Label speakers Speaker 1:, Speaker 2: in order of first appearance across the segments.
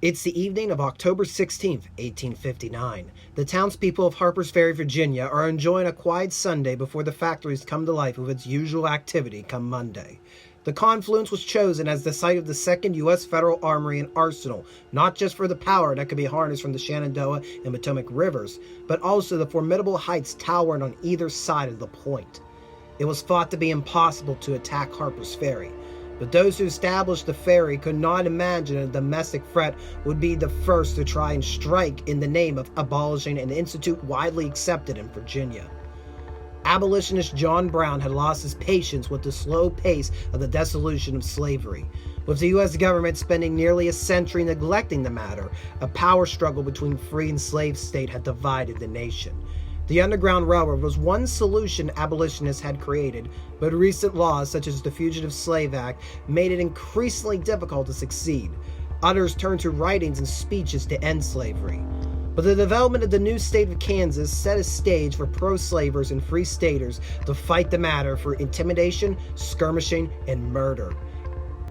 Speaker 1: It's the evening of October 16th, 1859. The townspeople of Harpers Ferry, Virginia are enjoying a quiet Sunday before the factories come to life with its usual activity come Monday. The confluence was chosen as the site of the second U.S. federal armory and arsenal, not just for the power that could be harnessed from the Shenandoah and Potomac rivers, but also the formidable heights towering on either side of the point. It was thought to be impossible to attack Harpers Ferry, but those who established the ferry could not imagine a domestic threat would be the first to try and strike in the name of abolishing an institute widely accepted in Virginia. Abolitionist John Brown had lost his patience with the slow pace of the dissolution of slavery. With the U.S. government spending nearly a century neglecting the matter, a power struggle between free and slave state had divided the nation. The Underground Railroad was one solution abolitionists had created, but recent laws such as the Fugitive Slave Act made it increasingly difficult to succeed. Others turned to writings and speeches to end slavery. But the development of the new state of Kansas set a stage for pro-slavers and free staters to fight the matter for intimidation, skirmishing, and murder.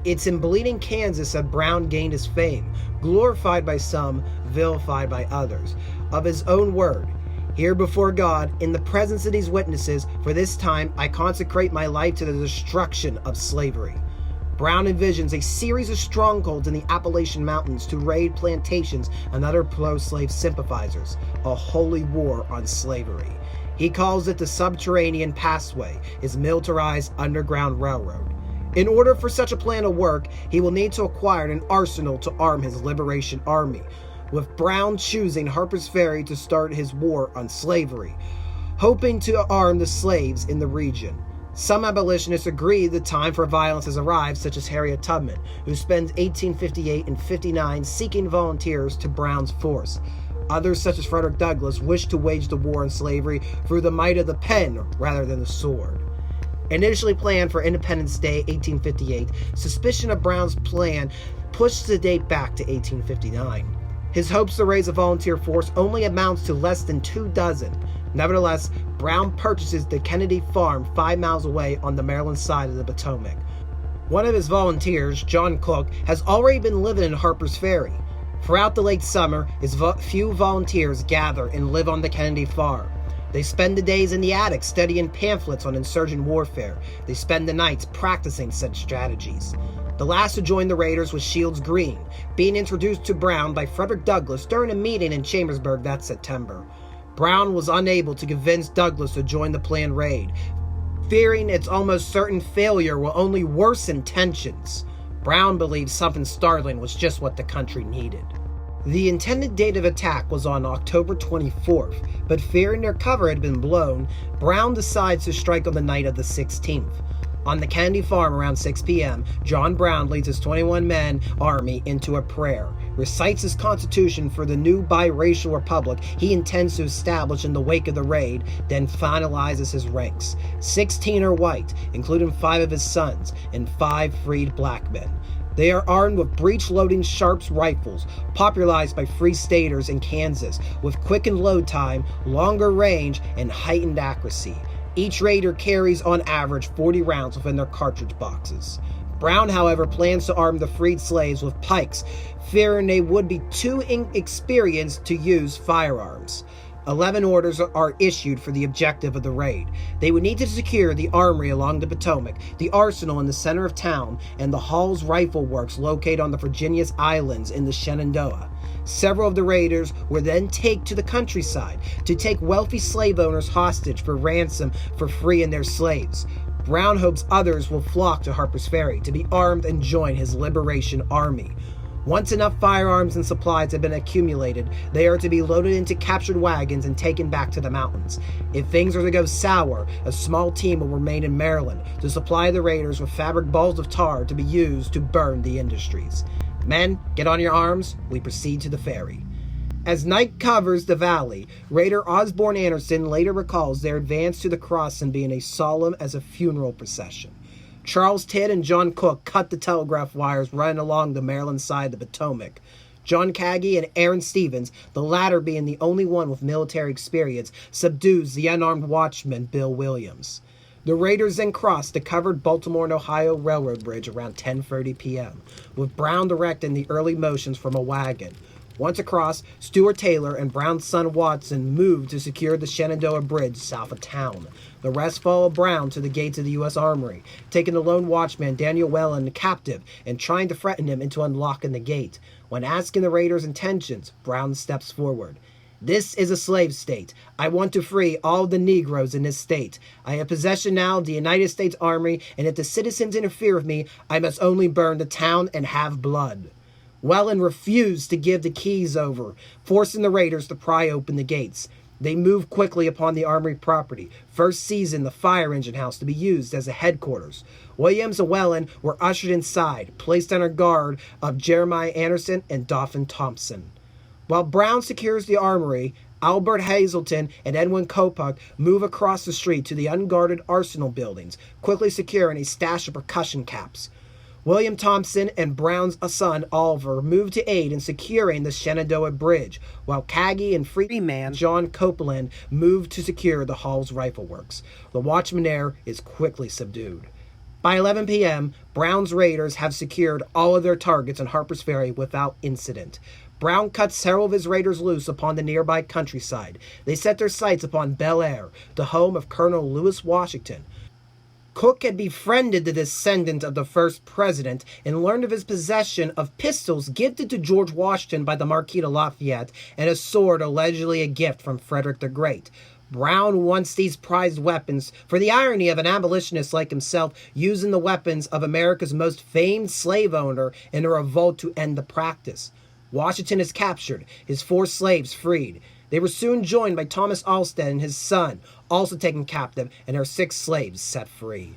Speaker 1: It's in bleeding Kansas that Brown gained his fame, glorified by some, vilified by others. Of his own word, "Here before God, in the presence of these witnesses, for this time I consecrate my life to the destruction of slavery." Brown envisions a series of strongholds in the Appalachian Mountains to raid plantations and other pro-slave sympathizers, a holy war on slavery. He calls it the Subterranean Passway, his militarized Underground Railroad. In order for such a plan to work, he will need to acquire an arsenal to arm his liberation army, with Brown choosing Harpers Ferry to start his war on slavery, hoping to arm the slaves in the region. Some abolitionists agree the time for violence has arrived, such as Harriet Tubman, who spends 1858 and 59 seeking volunteers to Brown's force. Others, such as Frederick Douglass, wish to wage the war on slavery through the might of the pen rather than the sword. Initially planned for Independence Day 1858, suspicion of Brown's plan pushed the date back to 1859. His hopes to raise a volunteer force only amounts to less than 2 dozen. Nevertheless, Brown purchases the Kennedy Farm 5 miles away on the Maryland side of the Potomac. One of his volunteers, John Cook, has already been living in Harpers Ferry. Throughout the late summer, his few volunteers gather and live on the Kennedy Farm. They spend the days in the attic studying pamphlets on insurgent warfare. They spend the nights practicing such strategies. The last to join the raiders was Shields Green, being introduced to Brown by Frederick Douglass during a meeting in Chambersburg that September. Brown was unable to convince Douglass to join the planned raid, fearing its almost certain failure will only worsen tensions. Brown believed something startling was just what the country needed. The intended date of attack was on October 24th, but fearing their cover had been blown, Brown decides to strike on the night of the 16th. On the Kennedy Farm around 6 p.m., John Brown leads his 21-man army into a prayer, recites his constitution for the new biracial republic he intends to establish in the wake of the raid, then finalizes his ranks. 16 are white, including 5 of his sons, and 5 freed black men. They are armed with breech-loading Sharps rifles, popularized by free staters in Kansas, with quickened load time, longer range, and heightened accuracy. Each raider carries on average 40 rounds within their cartridge boxes. Brown, however, plans to arm the freed slaves with pikes, fearing they would be too inexperienced to use firearms. 11 orders are issued for the objective of the raid. They would need to secure the armory along the Potomac, the arsenal in the center of town, and the Hall's Rifle Works located on the Virginia's islands in the Shenandoah. Several of the raiders were then taken to the countryside to take wealthy slave owners hostage for ransom for freeing their slaves. Brown hopes others will flock to Harpers Ferry to be armed and join his liberation army. Once enough firearms and supplies have been accumulated, they are to be loaded into captured wagons and taken back to the mountains. If things are to go sour, a small team will remain in Maryland to supply the raiders with fabric balls of tar to be used to burn the industries. Men, get on your arms. We proceed to the ferry. As night covers the valley, Raider Osborne Anderson later recalls their advance to the crossing being as solemn as a funeral procession. Charles Tidd and John Cook cut the telegraph wires running along the Maryland side of the Potomac. John Kagi and Aaron Stevens, the latter being the only one with military experience, subdues the unarmed watchman Bill Williams. The raiders then crossed the covered Baltimore and Ohio Railroad Bridge around 10:30 p.m., with Brown directing the early motions from a wagon. Once across, Stuart Taylor and Brown's son Watson moved to secure the Shenandoah Bridge south of town. The rest followed Brown to the gates of the U.S. Armory, taking the lone watchman Daniel Whelan captive and trying to threaten him into unlocking the gate. When asking the raiders' intentions, Brown steps forward. "This is a slave state. I want to free all the Negroes in this state. I have possession now of the United States Army, and if the citizens interfere with me, I must only burn the town and have blood." Whelan refused to give the keys over, forcing the raiders to pry open the gates. They moved quickly upon the Armory property, first seizing the fire engine house to be used as a headquarters. Williams and Whelan were ushered inside, placed under guard of Jeremiah Anderson and Dauphin Thompson. While Brown secures the Armory, Albert Hazelton and Edwin Coppock move across the street to the unguarded Arsenal buildings, quickly securing a stash of percussion caps. William Thompson and Brown's son Oliver moved to aid in securing the Shenandoah Bridge, while Caggie and freeman John Copeland moved to secure the Hall's Rifle Works. The watchman there is quickly subdued. By 11 p.m., Brown's raiders have secured all of their targets on Harpers Ferry without incident. Brown cut several of his raiders loose upon the nearby countryside. They set their sights upon Bel Air, the home of Colonel Lewis Washington. Cook had befriended the descendant of the first president and learned of his possession of pistols gifted to George Washington by the Marquis de Lafayette and a sword allegedly a gift from Frederick the Great. Brown wants these prized weapons for the irony of an abolitionist like himself using the weapons of America's most famed slave owner in a revolt to end the practice. Washington is captured, his 4 slaves freed. They were soon joined by Thomas Alsted and his son, also taken captive, and their 6 slaves set free.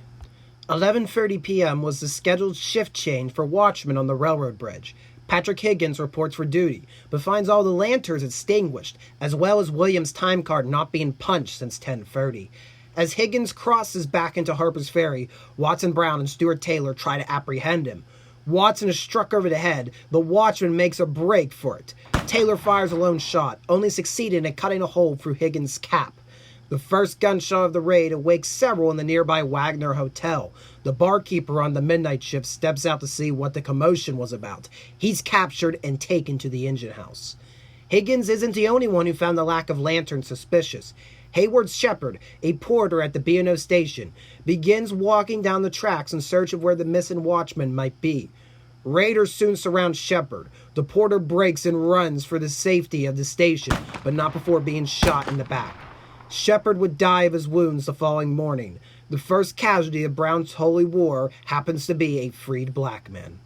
Speaker 1: 11:30 p.m. was the scheduled shift change for watchmen on the railroad bridge. Patrick Higgins reports for duty, but finds all the lanterns extinguished, as well as Williams' time card not being punched since 10:30. As Higgins crosses back into Harper's Ferry, Watson Brown and Stuart Taylor try to apprehend him. Watson is struck over the head. The watchman makes a break for it. Taylor fires a lone shot, only succeeding in cutting a hole through Higgins' cap. The first gunshot of the raid awakes several in the nearby Wagner Hotel. The barkeeper on the midnight shift steps out to see what the commotion was about. He's captured and taken to the engine house. Higgins isn't the only one who found the lack of lanterns suspicious. Hayward Shepard, a porter at the B&O station, begins walking down the tracks in search of where the missing watchman might be. Raiders soon surround Shepard. The porter breaks and runs for the safety of the station, but not before being shot in the back. Shepard would die of his wounds the following morning. The first casualty of Brown's Holy War happens to be a freed black man.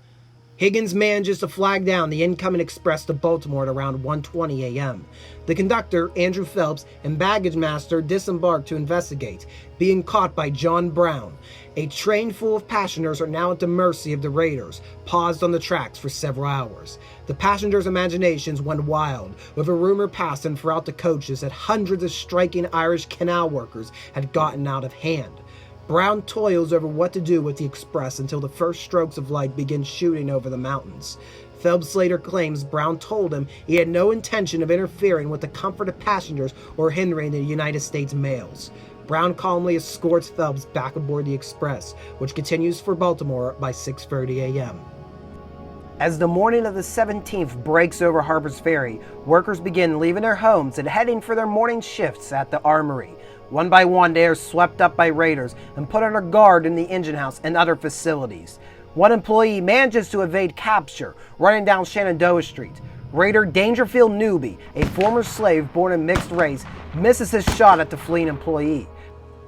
Speaker 1: Higgins manages to flag down the incoming express to Baltimore at around 1:20 a.m. The conductor, Andrew Phelps, and baggage master disembark to investigate, being caught by John Brown. A train full of passengers are now at the mercy of the raiders, paused on the tracks for several hours. The passengers' imaginations went wild, with a rumor passing throughout the coaches that hundreds of striking Irish canal workers had gotten out of hand. Brown toils over what to do with the express until the first strokes of light begin shooting over the mountains. Phelps later claims Brown told him he had no intention of interfering with the comfort of passengers or hindering the United States mails. Brown calmly escorts Phelps back aboard the express, which continues for Baltimore by 6:30 a.m. As the morning of the 17th breaks over Harpers Ferry, workers begin leaving their homes and heading for their morning shifts at the Armory. One by one, they are swept up by raiders and put under guard in the engine house and other facilities. One employee manages to evade capture, running down Shenandoah Street. Raider Dangerfield Newby, a former slave born in mixed race, misses his shot at the fleeing employee.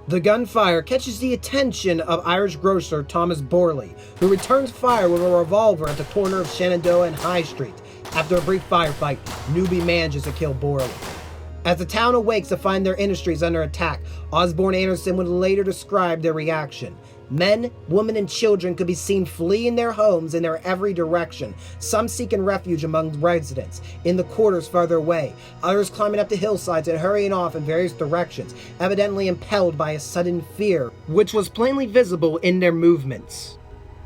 Speaker 1: The gunfire catches the attention of Irish grocer Thomas Borley, who returns fire with a revolver at the corner of Shenandoah and High Street. After a brief firefight, Newby manages to kill Borley. As the town awakes to find their industries under attack, Osborne Anderson would later describe their reaction. Men, women, and children could be seen fleeing their homes in their every direction, some seeking refuge among residents, in the quarters farther away, others climbing up the hillsides and hurrying off in various directions, evidently impelled by a sudden fear, which was plainly visible in their movements.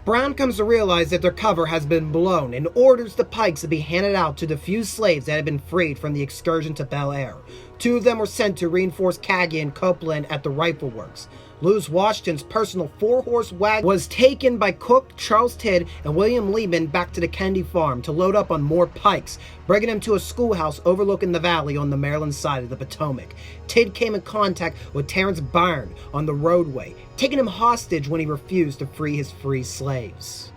Speaker 1: Brown comes to realize that their cover has been blown and orders the pikes to be handed out to the few slaves that had been freed from the excursion to Bel Air. Two of them were sent to reinforce Caggy and Copeland at the Rifle Works. Lewis Washington's personal 4-horse wagon was taken by Cook, Charles Tidd, and William Lehman back to the Kennedy farm to load up on more pikes, bringing him to a schoolhouse overlooking the valley on the Maryland side of the Potomac. Tidd came in contact with Terrence Byrne on the roadway, taking him hostage when he refused to free his free slaves.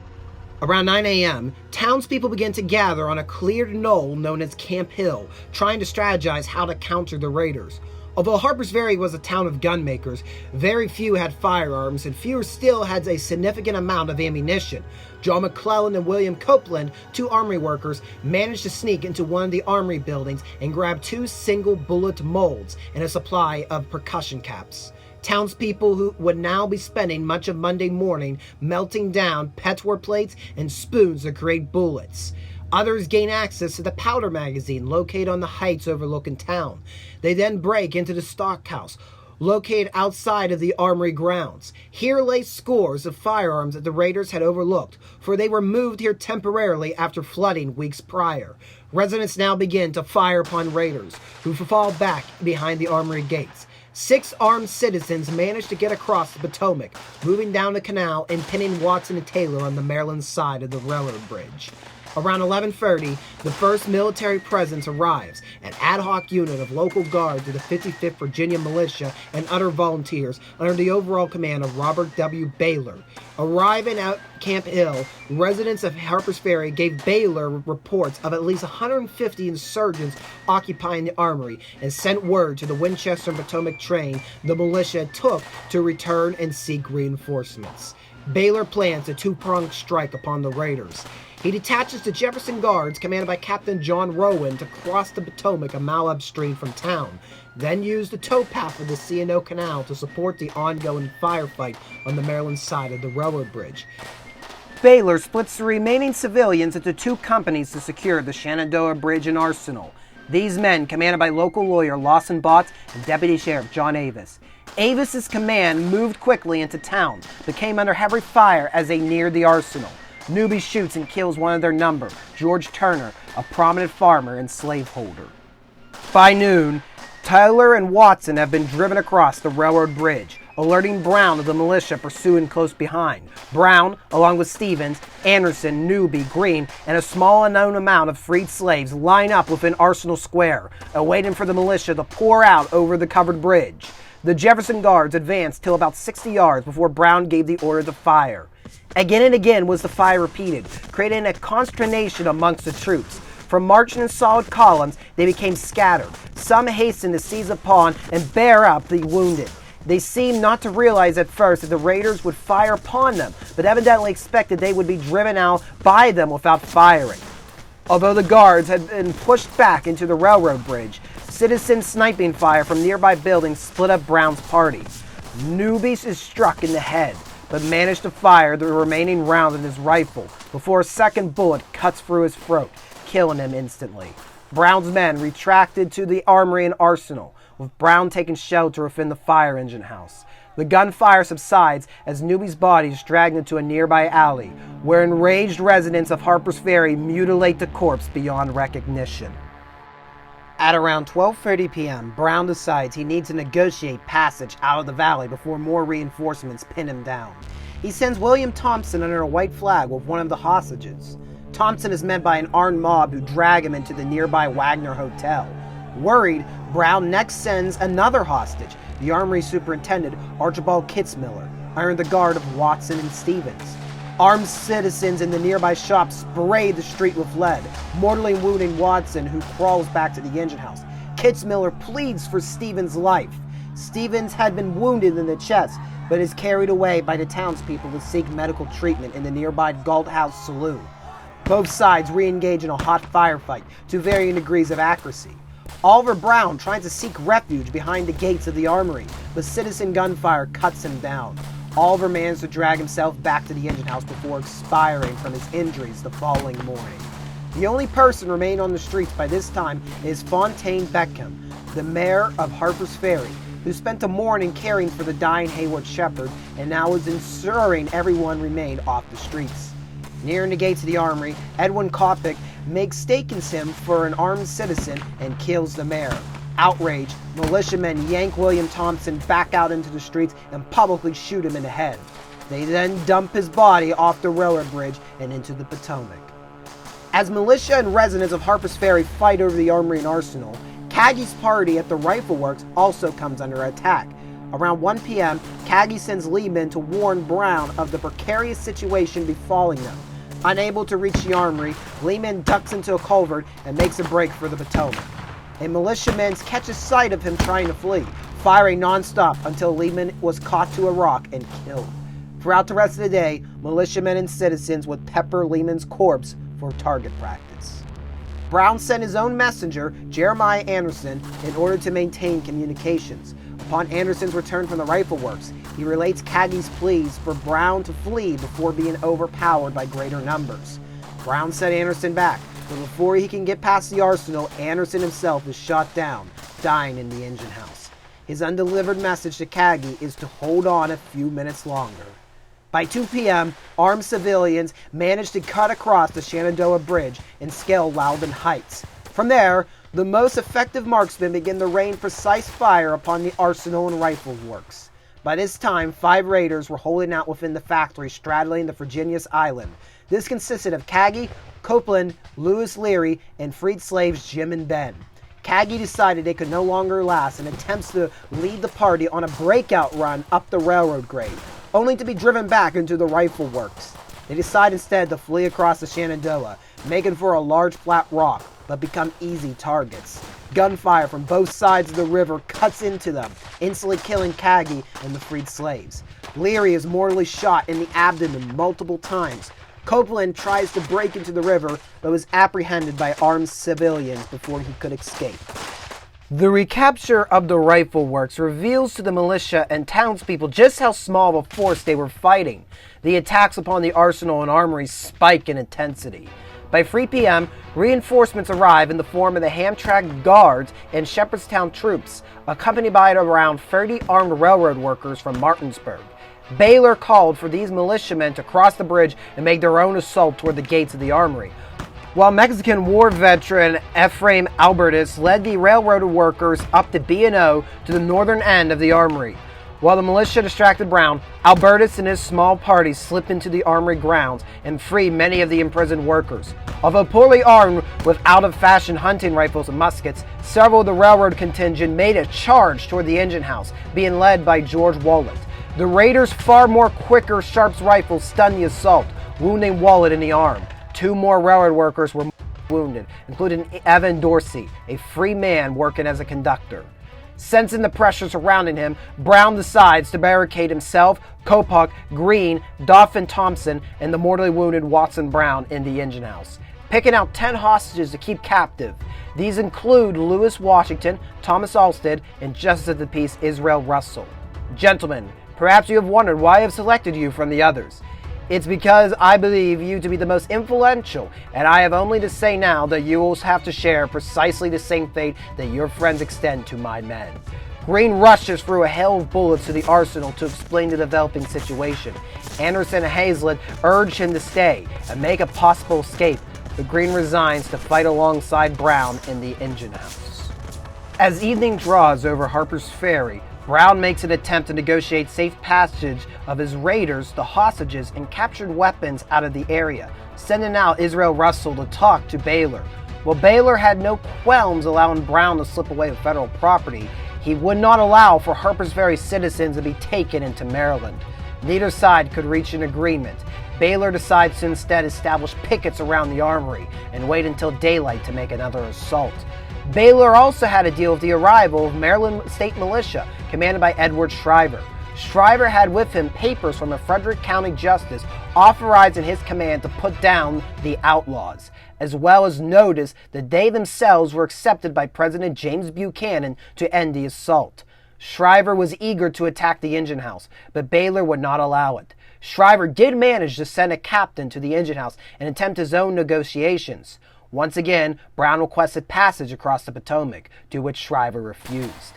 Speaker 1: Around 9 a.m., townspeople began to gather on a cleared knoll known as Camp Hill, trying to strategize how to counter the raiders. Although Harpers Ferry was a town of gunmakers, very few had firearms and fewer still had a significant amount of ammunition. John McClellan and William Copeland, two armory workers, managed to sneak into one of the armory buildings and grab 2 single-bullet molds and a supply of percussion caps. Townspeople who would now be spending much of Monday morning melting down petware plates and spoons to create bullets. Others gain access to the powder magazine located on the heights overlooking town. They then break into the stockhouse, located outside of the armory grounds. Here lay scores of firearms that the raiders had overlooked, for they were moved here temporarily after flooding weeks prior. Residents now begin to fire upon raiders, who fall back behind the armory gates. 6 armed citizens managed to get across the Potomac, moving down the canal and pinning Watson and Taylor on the Maryland side of the railroad bridge. Around 11:30, the first military presence arrives, an ad hoc unit of local guards of the 55th Virginian Militia and other volunteers under the overall command of Robert W. Baylor. Arriving at Camp Hill, residents of Harpers Ferry gave Baylor reports of at least 150 insurgents occupying the armory and sent word to the Winchester and Potomac train the militia took to return and seek reinforcements. Baylor plans a 2-pronged strike upon the raiders. He detaches the Jefferson Guards, commanded by Captain John Rowan, to cross the Potomac a mile upstream from town, then use the towpath of the C&O Canal to support the ongoing firefight on the Maryland side of the railroad bridge. Baylor splits the remaining civilians into 2 companies to secure the Shenandoah Bridge and Arsenal. These men, commanded by local lawyer Lawson Botts and Deputy Sheriff John Avis. Avis's command moved quickly into town, but came under heavy fire as they neared the arsenal. Newby shoots and kills one of their number, George Turner, a prominent farmer and slaveholder. By noon, Taylor and Watson have been driven across the railroad bridge, alerting Brown of the militia pursuing close behind. Brown, along with Stevens, Anderson, Newby, Green, and a small unknown amount of freed slaves line up within Arsenal Square, awaiting for the militia to pour out over the covered bridge. The Jefferson Guards advanced till about 60 yards before Brown gave the order to fire. Again and again was the fire repeated, creating a consternation amongst the troops. From marching in solid columns, they became scattered. Some hastened to seize upon and bear up the wounded. They seemed not to realize at first that the raiders would fire upon them, but evidently expected they would be driven out by them without firing. Although the guards had been pushed back into the railroad bridge, citizen sniping fire from nearby buildings split up Brown's party. Newby is struck in the head, but managed to fire the remaining round in his rifle before a second bullet cuts through his throat, killing him instantly. Brown's men retracted to the armory and arsenal, with Brown taking shelter within the fire engine house. The gunfire subsides as Newby's body is dragged into a nearby alley, where enraged residents of Harpers Ferry mutilate the corpse beyond recognition. At around 12:30 p.m., Brown decides he needs to negotiate passage out of the valley before more reinforcements pin him down. He sends William Thompson under a white flag with one of the hostages. Thompson is met by an armed mob who drag him into the nearby Wagner Hotel. Worried, Brown next sends another hostage, the Armory Superintendent Archibald Kitzmiller, under the guard of Watson and Stevens. Armed citizens in the nearby shop spray the street with lead, mortally wounding Watson, who crawls back to the engine house. Kitzmiller pleads for Stevens' life. Stevens had been wounded in the chest, but is carried away by the townspeople to seek medical treatment in the nearby Galt House Saloon. Both sides re-engage in a hot firefight to varying degrees of accuracy. Oliver Brown tries to seek refuge behind the gates of the armory, but citizen gunfire cuts him down. Oliver manages to drag himself back to the engine house before expiring from his injuries the following morning. The only person remaining on the streets by this time is Fontaine Beckham, the mayor of Harpers Ferry, who spent the morning caring for the dying Hayward Shepherd and now is ensuring everyone remained off the streets. Nearing the gates of the armory, Edwin Coppic mistakes him for an armed citizen and kills the mayor. Outraged, militiamen yank William Thompson back out into the streets and publicly shoot him in the head. They then dump his body off the railroad bridge and into the Potomac. As militia and residents of Harpers Ferry fight over the armory and arsenal, Caggie's party at the Rifle Works also comes under attack. Around 1 p.m., Caggie sends Leeman to warn Brown of the precarious situation befalling them. Unable to reach the armory, Leeman ducks into a culvert and makes a break for the Potomac. A militiaman catches sight of him trying to flee, firing non-stop until Leeman was caught to a rock and killed. Throughout the rest of the day, militiamen and citizens would pepper Leeman's corpse for target practice. Brown sent his own messenger, Jeremiah Anderson, in order to maintain communications. Upon Anderson's return from the Rifle Works, he relates Caggie's pleas for Brown to flee before being overpowered by greater numbers. Brown sent Anderson back, but before he can get past the arsenal, Anderson himself is shot down, dying in the engine house. His undelivered message to Caggie is to hold on a few minutes longer. By 2 p.m., armed civilians managed to cut across the Shenandoah Bridge and scale Loudon Heights. From there, the most effective marksmen begin to rain precise fire upon the arsenal and rifle works. By this time, 5 raiders were holding out within the factory straddling the Virginia's island. This consisted of Caggie, Copeland, Lewis Leary, and freed slaves Jim and Ben. Caggie decided they could no longer last and attempts to lead the party on a breakout run up the railroad grade, only to be driven back into the Rifle Works. They decide instead to flee across the Shenandoah, making for a large flat rock, but become easy targets. Gunfire from both sides of the river cuts into them, instantly killing Caggie and the freed slaves. Leary is mortally shot in the abdomen multiple times. Copeland tries to break into the river, but was apprehended by armed civilians before he could escape. The recapture of the Rifle Works reveals to the militia and townspeople just how small of a force they were fighting. The attacks upon the arsenal and armory spike in intensity. By 3 p.m., reinforcements arrive in the form of the Hamtramck Guards and Shepherdstown troops, accompanied by around 30 armed railroad workers from Martinsburg. Baylor called for these militiamen to cross the bridge and make their own assault toward the gates of the armory, while Mexican War veteran Ephraim Albertus led the railroad workers up to B&O to the northern end of the armory. While the militia distracted Brown, Albertus and his small party slipped into the armory grounds and freed many of the imprisoned workers. Although poorly armed with out-of-fashion hunting rifles and muskets, several of the railroad contingent made a charge toward the engine house, being led by George Wallet. The raiders' far more quicker Sharps rifles stunned the assault, wounding Wallet in the arm. 2 more railroad workers were wounded, including Evan Dorsey, a free man working as a conductor. Sensing the pressure surrounding him, Brown decides to barricade himself, Copuck, Green, Dauphin Thompson, and the mortally wounded Watson Brown in the engine house, picking out 10 hostages to keep captive. These include Lewis Washington, Thomas Alsted, and Justice of the Peace Israel Russell. Gentlemen, perhaps you have wondered why I have selected you from the others. It's because I believe you to be the most influential, and I have only to say now that you will have to share precisely the same fate that your friends extend to my men. Green rushes through a hail of bullets to the arsenal to explain the developing situation. Anderson and Hazlett urge him to stay and make a possible escape, but Green resigns to fight alongside Brown in the engine house. As evening draws over Harpers Ferry, Brown makes an attempt to negotiate safe passage of his raiders, the hostages, and captured weapons out of the area, sending out Israel Russell to talk to Baylor. While Baylor had no qualms allowing Brown to slip away with federal property, he would not allow for Harpers Ferry citizens to be taken into Maryland. Neither side could reach an agreement. Baylor decides to instead establish pickets around the armory and wait until daylight to make another assault. Baylor also had to deal with the arrival of Maryland State Militia, commanded by Edward Shriver. Shriver had with him papers from a Frederick County justice authorizing his command to put down the outlaws, as well as notice that they themselves were accepted by President James Buchanan to end the assault. Shriver was eager to attack the engine house, but Baylor would not allow it. Shriver did manage to send a captain to the engine house and attempt his own negotiations. Once again, Brown requested passage across the Potomac, to which Shriver refused.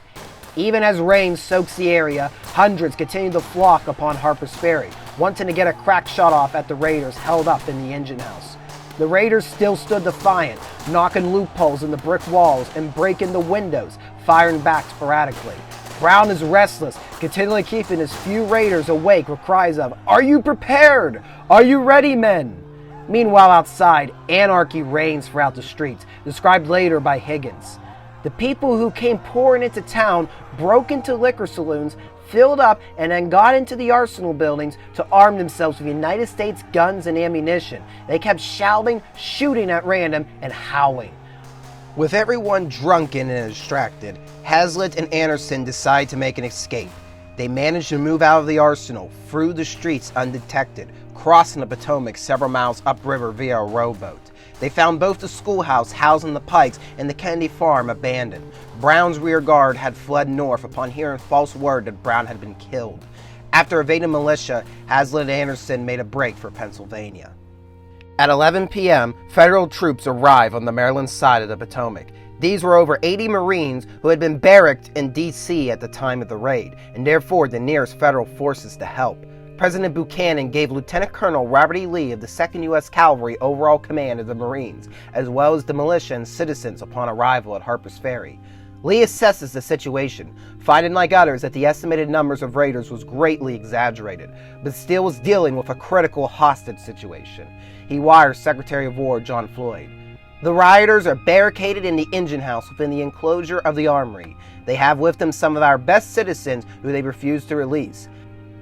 Speaker 1: Even as rain soaks the area, hundreds continue to flock upon Harpers Ferry, wanting to get a crack shot off at the raiders held up in the engine house. The raiders still stood defiant, knocking loopholes in the brick walls and breaking the windows, firing back sporadically. Brown is restless, continually keeping his few raiders awake with cries of, "Are you prepared? Are you ready, men?" Meanwhile, outside, anarchy reigns throughout the streets, described later by Higgins. The people who came pouring into town broke into liquor saloons, filled up, and then got into the arsenal buildings to arm themselves with United States guns and ammunition. They kept shouting, shooting at random, and howling. With everyone drunken and distracted, Hazlitt and Anderson decide to make an escape. They manage to move out of the arsenal, through the streets undetected, crossing the Potomac several miles upriver via a rowboat. They found both the schoolhouse housing the Pikes and the Kennedy farm abandoned. Brown's rear guard had fled north upon hearing false word that Brown had been killed. After evading militia, Hazlitt and Anderson made a break for Pennsylvania. At 11 p.m., federal troops arrive on the Maryland side of the Potomac. These were over 80 Marines who had been barracked in D.C. at the time of the raid, and therefore the nearest federal forces to help. President Buchanan gave Lieutenant Colonel Robert E. Lee of the 2nd U.S. Cavalry overall command of the Marines, as well as the militia and citizens upon arrival at Harpers Ferry. Lee assesses the situation, finding like others that the estimated numbers of raiders was greatly exaggerated, but still was dealing with a critical hostage situation. He wires Secretary of War John Floyd. The rioters are barricaded in the engine house within the enclosure of the armory. They have with them some of our best citizens who they refuse to release.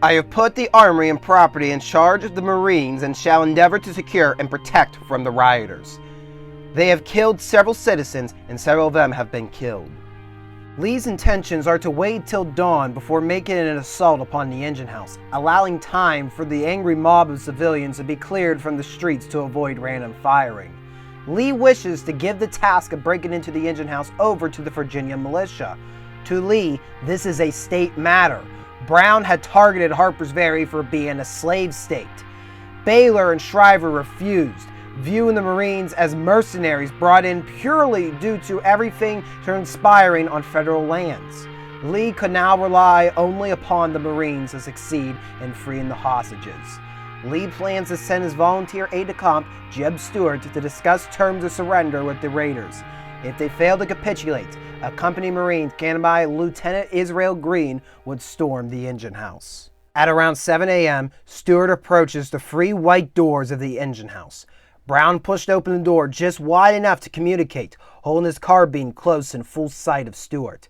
Speaker 1: I have put the armory and property in charge of the Marines and shall endeavor to secure and protect from the rioters. They have killed several citizens and several of them have been killed. Lee's intentions are to wait till dawn before making an assault upon the engine house, allowing time for the angry mob of civilians to be cleared from the streets to avoid random firing. Lee wishes to give the task of breaking into the engine house over to the Virginian militia. To Lee, this is a state matter. Brown had targeted Harpers Ferry for being a slave state. Baylor and Shriver refused, viewing the Marines as mercenaries brought in purely due to everything transpiring on federal lands. Lee could now rely only upon the Marines to succeed in freeing the hostages. Lee plans to send his volunteer aide-de-camp, Jeb Stuart, to discuss terms of surrender with the raiders. If they fail to capitulate, a company Marine commanded by Lieutenant Israel Green would storm the engine house. At around 7 a.m., Stuart approaches the three white doors of the engine house. Brown pushed open the door just wide enough to communicate, holding his carbine close in full sight of Stuart.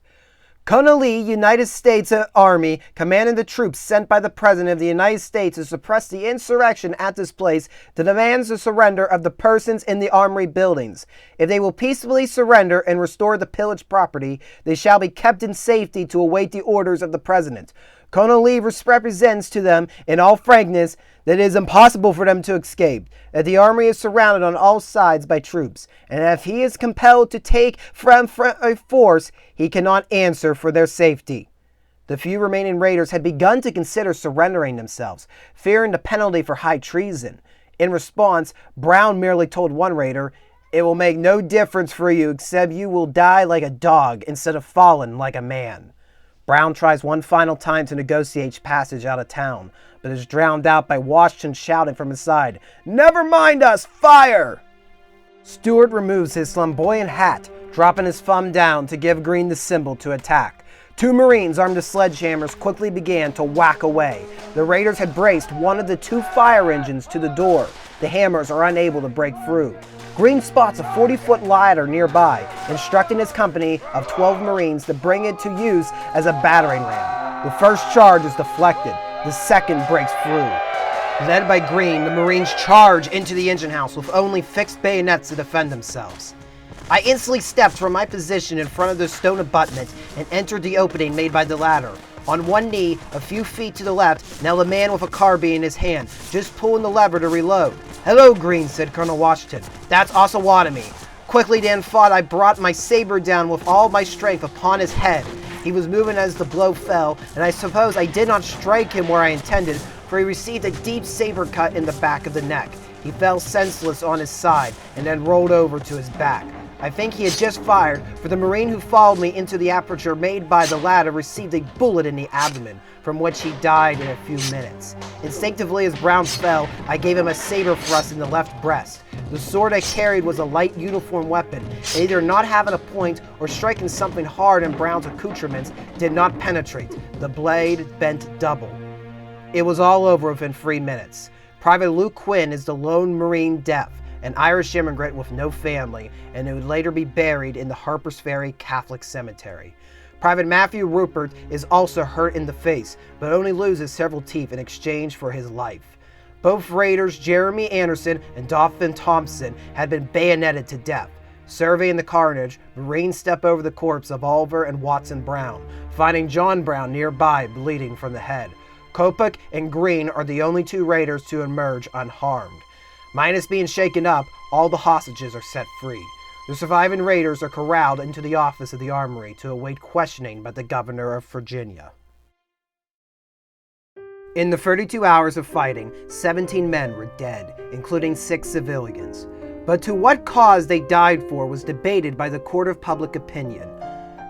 Speaker 1: Colonel Lee, United States Army, commanded the troops sent by the President of the United States to suppress the insurrection at this place, to demand the surrender of the persons in the armory buildings. If they will peacefully surrender and restore the pillaged property, they shall be kept in safety to await the orders of the President. Colonel Lee represents to them, in all frankness, that it is impossible for them to escape, that the army is surrounded on all sides by troops, and if he is compelled to take from a force, he cannot answer for their safety. The few remaining raiders had begun to consider surrendering themselves, fearing the penalty for high treason. In response, Brown merely told one raider, "It will make no difference for you except you will die like a dog instead of falling like a man." Brown tries one final time to negotiate passage out of town, but is drowned out by Washington shouting from his side, "Never mind us, fire!" Stuart removes his flamboyant hat, dropping his thumb down to give Green the symbol to attack. Two Marines armed with sledgehammers quickly began to whack away. The raiders had braced one of the two fire engines to the door. The hammers are unable to break through. Green spots a 40-foot ladder nearby, instructing his company of 12 Marines to bring it to use as a battering ram. The first charge is deflected. The second breaks through. Led by Green, the Marines charge into the engine house with only fixed bayonets to defend themselves. I instantly stepped from my position in front of the stone abutment and entered the opening made by the ladder. On one knee, a few feet to the left, knelt a man with a carbine in his hand, just pulling the lever to reload. "Hello, Green," said Colonel Washington. "That's Osawatomie." Quickly Dan thought I brought my saber down with all my strength upon his head. He was moving as the blow fell, and I suppose I did not strike him where I intended, for he received a deep saber cut in the back of the neck. He fell senseless on his side, and then rolled over to his back. I think he had just fired, for the Marine who followed me into the aperture made by the ladder received a bullet in the abdomen, from which he died in a few minutes. Instinctively, as Brown fell, I gave him a saber thrust in the left breast. The sword I carried was a light uniform weapon, and either not having a point or striking something hard in Brown's accoutrements did not penetrate. The blade bent double. It was all over within 3 minutes. Private Luke Quinn is the lone Marine deaf, an Irish immigrant with no family, and who would later be buried in the Harpers Ferry Catholic Cemetery. Private Matthew Rupert is also hurt in the face, but only loses several teeth in exchange for his life. Both raiders, Jeremy Anderson and Dauphin Thompson, had been bayoneted to death. Surveying the carnage, Marines step over the corpse of Oliver and Watson Brown, finding John Brown nearby bleeding from the head. Kopek and Green are the only 2 raiders to emerge unharmed. Minus being shaken up, all the hostages are set free. The surviving raiders are corralled into the office of the armory to await questioning by the governor of Virginia. In the 32 hours of fighting, 17 men were dead, including 6 civilians. But to what cause they died for was debated by the court of public opinion.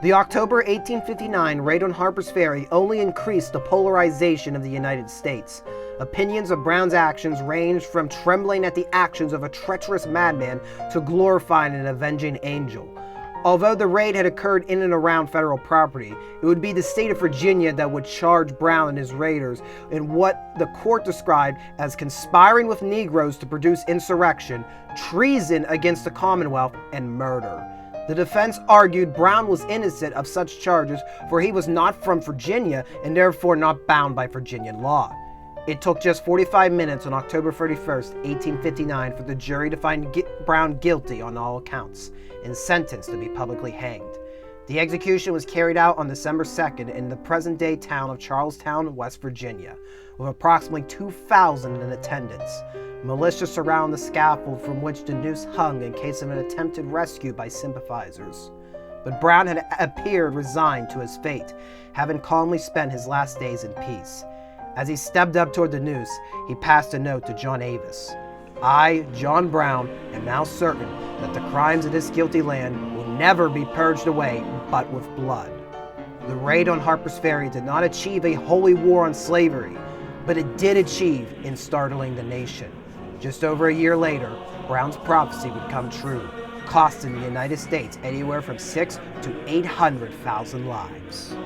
Speaker 1: The October 1859 raid on Harper's Ferry only increased the polarization of the United States. Opinions of Brown's actions ranged from trembling at the actions of a treacherous madman to glorifying an avenging angel. Although the raid had occurred in and around federal property, it would be the state of Virginia that would charge Brown and his raiders in what the court described as conspiring with Negroes to produce insurrection, treason against the Commonwealth, and murder. The defense argued Brown was innocent of such charges, for he was not from Virginia and therefore not bound by Virginian law. It took just 45 minutes on October 31st, 1859 for the jury to find Brown guilty on all accounts and sentenced to be publicly hanged. The execution was carried out on December 2nd in the present-day town of Charlestown, West Virginia, with approximately 2,000 in attendance. Militia surround the scaffold from which the noose hung in case of an attempted rescue by sympathizers. But Brown had appeared resigned to his fate, having calmly spent his last days in peace. As he stepped up toward the noose, he passed a note to John Avis. I, John Brown, am now certain that the crimes of this guilty land will never be purged away but with blood. The raid on Harper's Ferry did not achieve a holy war on slavery, but it did achieve in startling the nation. Just over a year later, Brown's prophecy would come true, costing the United States anywhere from 600,000 to 800,000 lives.